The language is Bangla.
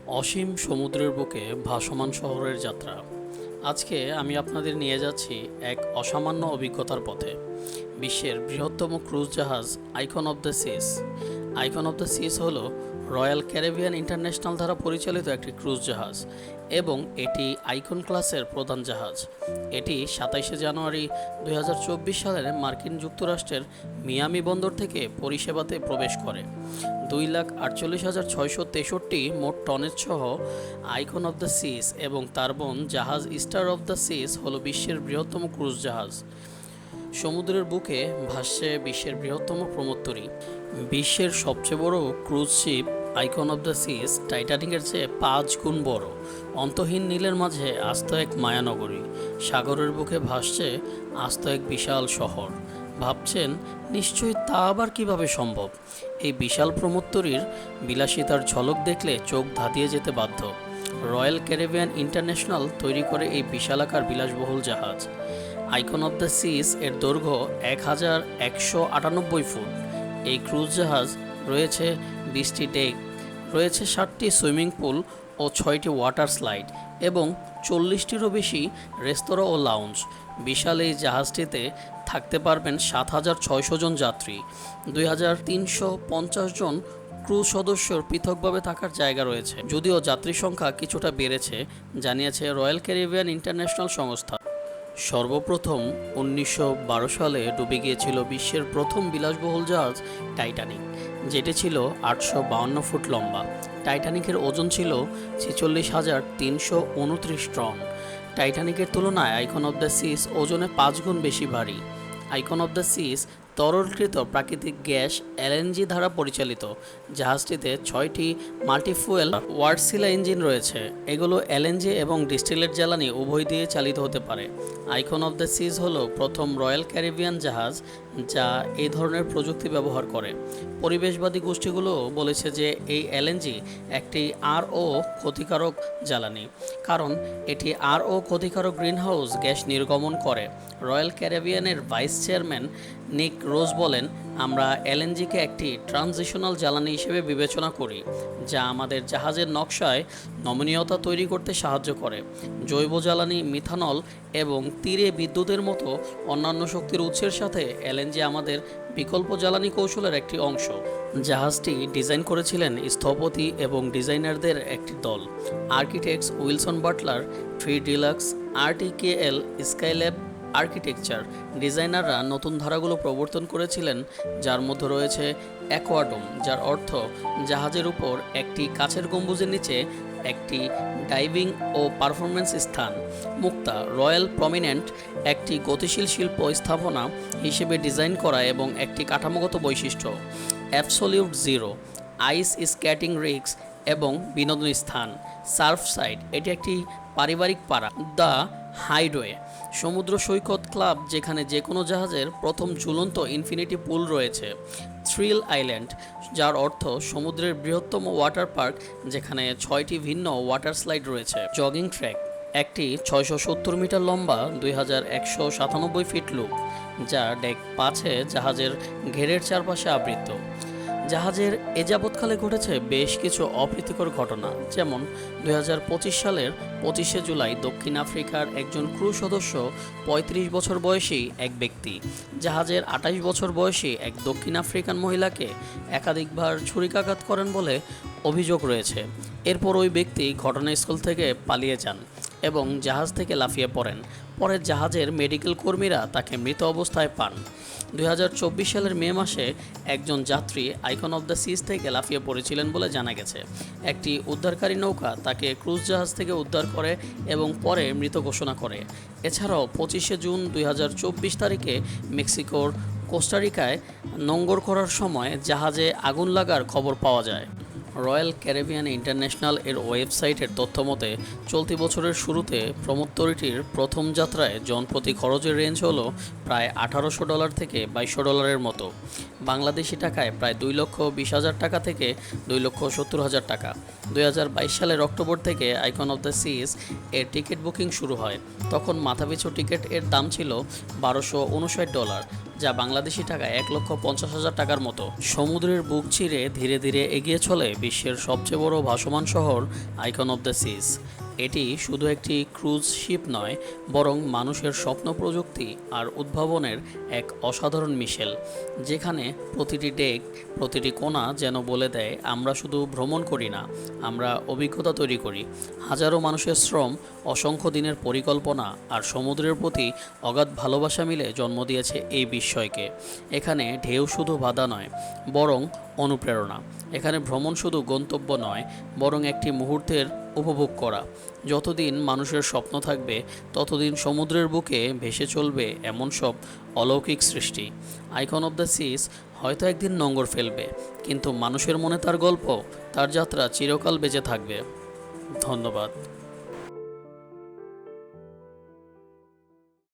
অসীম সমুদ্রের বুকে ভাসমান শহরের যাত্রা। আজকে আমি আপনাদের নিয়ে যাচ্ছি এক অসামান্য অভিজ্ঞতার পথে। বিশ্বের বৃহত্তম ক্রুজ জাহাজ Icon of the Seas. Icon of the Seas হল রয়্যাল ক্যারিবিয়ান ইন্টারন্যাশনাল দ্বারা পরিচালিত একটি ক্রুজ জাহাজ এবং এটি আইকন ক্লাসের প্রধান জাহাজ। এটি 27শে জানুয়ারি 2024 সালের মার্কিন যুক্তরাষ্ট্রের মিয়ামি বন্দর থেকে পরিষেবাতে প্রবেশ করে। 2,48,663 মোট টনেজ সহ আইকন অফ দ্য সিস এবং তার বোন জাহাজ স্টার অফ দ্য সিস হল বিশ্বের বৃহত্তম ক্রুজ জাহাজ। সমুদ্রের বুকে ভাসছে বিশ্বের বৃহত্তম প্রমোত্তরী। বিশ্বের সবচেয়ে বড় cruise ship Icon of the Seas টাইটানিকের চেয়ে 5 গুণ বড়। অন্তহীন নীলের মাঝে আস্ত এক মায়ানগরী। সাগরের বুকে ভাসছে আস্ত এক বিশাল শহর। ভাবছেন নিশ্চয়ই তা আবার কিভাবে সম্ভব? এই বিশাল প্রমোত্তরীর বিলাসিতার ঝলক দেখলে চোখ ধাঁধিয়ে যেতে বাধ্য। রয়্যাল ক্যারিবিয়ান ইন্টারন্যাশনাল তৈরি করে এই বিশালাকার বিলাসবহুল জাহাজ। আইকন অফ দ্য সিস এর দৈর্ঘ্য 1198 ফুট। এই ক্রুজ জাহাজ রয়েছে 20টি ডেক, রয়েছে 7টি সুইমিং পুল ও 6টি ওয়াটার স্লাইড এবং 40টিরও বেশি রেস্তোরাঁ ও লাউঞ্জ। বিশাল এই জাহাজটিতে থাকতে পারবেন 7,600 জন যাত্রী। 2,350 জন ক্রু সদস্যর পৃথকভাবে থাকার জায়গা রয়েছে। যদিও যাত্রী সংখ্যা কিছুটা বেড়েছে, জানিয়েছে রয়্যাল ক্যারিবিয়ান ইন্টারন্যাশনাল সংস্থা। সর্বপ্রথম 1912 সালে ডুবে গিয়েছিল বিশ্বের প্রথম বিলাসবহুল জাহাজ টাইটানিক, যেটি ছিল 852 ফুট লম্বা। টাইটানিকের ওজন ছিল 46,329 টন। টাইটানিকের তুলনায় আইকন অফ দ্য সিস ওজনে 5 গুণ বেশি ভারী। আইকন অফ দ্য সিস তরলকৃত প্রাকৃতিক গ্যাস এলএনজি দ্বারা পরিচালিত। জাহাজটিতে 6টি মাল্টিফুয়েল ওয়ার্ডসিলা ইঞ্জিন রয়েছে। এগুলো এলএনজি এবং ডিস্টিলেট জ্বালানি উভয় দিয়ে চালিত হতে পারে। আইকন অফ দ্য সিজ হলো প্রথম রয়্যাল ক্যারিবিয়ান জাহাজ যা এই ধরনের প্রযুক্তি ব্যবহার করে। পরিবেশবাদী গোষ্ঠীগুলো বলেছে যে এই এলএনজি একটি আরও ক্ষতিকারক জ্বালানি, কারণ এটি আরও ক্ষতিকারক গ্রিনহাউস গ্যাস নির্গমন করে। রয়্যাল ক্যারিবিয়ানের ভাইস চেয়ারম্যান নিক রোজ বলেন, আমরা এলএনজিকে একটি ট্রানজিশনাল জ্বালানি হিসেবে বিবেচনা করি, যা আমাদের জাহাজের নকশায় নমনীয়তা তৈরি করতে সাহায্য করে। জৈব জ্বালানি, মিথানল এবং তীরে বিদ্যুতের মতো অন্যান্য শক্তির উৎসের সাথে এলএনজি আমাদের বিকল্প জ্বালানি কৌশলের একটি অংশ। জাহাজটি ডিজাইন করেছিলেন স্থপতি এবং ডিজাইনারদের একটি দল। Architects Wilson Butler, Tree Deluxe, RTKL, Skylab architecture ডিজাইনাররা নতুন ধারাগুলো প্রবর্তন করেছিলেন, যার মধ্যে রয়েছে অ্যাকোয়াডোম, যার অর্থ জাহাজের উপর একটি কাচের গম্বুজের নিচে একটি ডাইভিং ও পারফরমেন্স স্থান। মুক্তা, রয়্যাল প্রমিনেন্ট, একটি গতিশীল শিল্প স্থাপনা হিসেবে ডিজাইন করা এবং একটি কাঠামোগত বৈশিষ্ট্য। Absolute zero, ice skating rigs এবং বিনোদন স্থান। সার্ফ সাইড, এটি একটি পারিবারিক পাড়া। দ্য হাইডওয়ে, সমুদ্র সৈকত ক্লাব যেখানে যে কোনো জাহাজের প্রথম ঝুলন্ত ইনফিনিটি পুল রয়েছে। থ্রিল আইল্যান্ড, যার অর্থ সমুদ্রের বৃহত্তম ওয়াটার পার্ক, যেখানে 6টি ভিন্ন ওয়াটার স্লাইড রয়েছে। জগিং ট্র্যাক, একটি 670 মিটার লম্বা 2,197 ফিট লুপ, যা ডেক 5-এ জাহাজের ঘেরের চারপাশে আবৃত। জাহাজের এযাবৎকালে ঘটেছে বেশ কিছু অপ্রীতিকর ঘটনা, যেমন 2025 সালের 25শে জুলাই দক্ষিণ আফ্রিকার একজন ক্রু সদস্য 35 বছর বয়সী এক ব্যক্তি জাহাজের 28 বছর বয়সী এক দক্ষিণ আফ্রিকান মহিলাকে একাধিকবার ছুরিকাঘাত করেন বলে অভিযোগ রয়েছে। এরপর ওই ব্যক্তি ঘটনাস্থল থেকে পালিয়ে যান এবং জাহাজ থেকে লাফিয়ে পড়েন। পরে জাহাজের মেডিকেল কর্মীরা তাকে মৃত অবস্থায় পান। 2024 সালের মে মাসে একজন যাত্রী আইকন অফ দ্য সিস থেকে লাফিয়ে পড়েছিলেন বলে জানা গেছে। একটি উদ্ধারকারী নৌকা তাকে ক্রুজ জাহাজ থেকে উদ্ধার করে এবং পরে মৃত ঘোষণা করে। এছাড়াও 25শে জুন 2024 তারিখে মেক্সিকোর কোস্টারিকায় নোঙ্গর করার সময় জাহাজে আগুন লাগার খবর পাওয়া যায়। রয়্যাল ক্যারিবিয়ান ইন্টারন্যাশনাল এর ওয়েবসাইটের তথ্যমতে চলতি বছরের শুরুতে প্রমোত্তরীটির প্রথম যাত্রায় জনপ্রতি খরচের রেঞ্জ হলো প্রায় $1,800 থেকে $2,200 মতো। বাংলাদেশি টাকায় প্রায় 2,20,000 টাকা থেকে 2,70,000 টাকা। 2022 সালের অক্টোবর থেকে আইকন অফ দ্য সিস এর টিকিট বুকিং শুরু হয়। তখন মাথাপিছু টিকিট এর দাম ছিল $1,259। যা বাংলাদেশি টাকায় 1,50,000 টাকার মতো। সমুদ্রের বুক চিরে ধীরে ধীরে এগিয়ে চলে বিশ্বের সবচেয়ে বড় ভাসমান শহর আইকন অফ দ্য সিজ। এটি শুধু একটি ক্রুজ শিপ নয়, বরং মানুষের স্বপ্ন, প্রযুক্তি আর উদ্ভাবনের এক অসাধারণ মিশেল, যেখানে প্রতিটি ডেক, প্রতিটি কোণা যেন বলে দেয় আমরা শুধু ভ্রমণ করি না, আমরা অভিজ্ঞতা তৈরি করি। হাজারো মানুষের শ্রম, অসংখ্য দিনের পরিকল্পনা আর সমুদ্রের প্রতি অগাধ ভালোবাসা মিলে জন্ম দিয়েছে এই বিস্ময়কে। এখানে ঢেউ শুধু বাধা নয়, বরং অনুপ্রেরণা। এখানে ভ্রমণ শুধু গন্তব্য নয়, বরং একটি মুহূর্তের উপভোগ করা। যতদিন মানুষের স্বপ্ন থাকবে, ততদিন সমুদ্রের বুকে ভেসে চলবে এমন সব অলৌকিক সৃষ্টি। আইকন অফ দ্য সিজ হয়তো একদিন নোঙর ফেলবে, কিন্তু মানুষের মনে তার গল্প, তার যাত্রা চিরকাল বেঁচে থাকবে। ধন্যবাদ।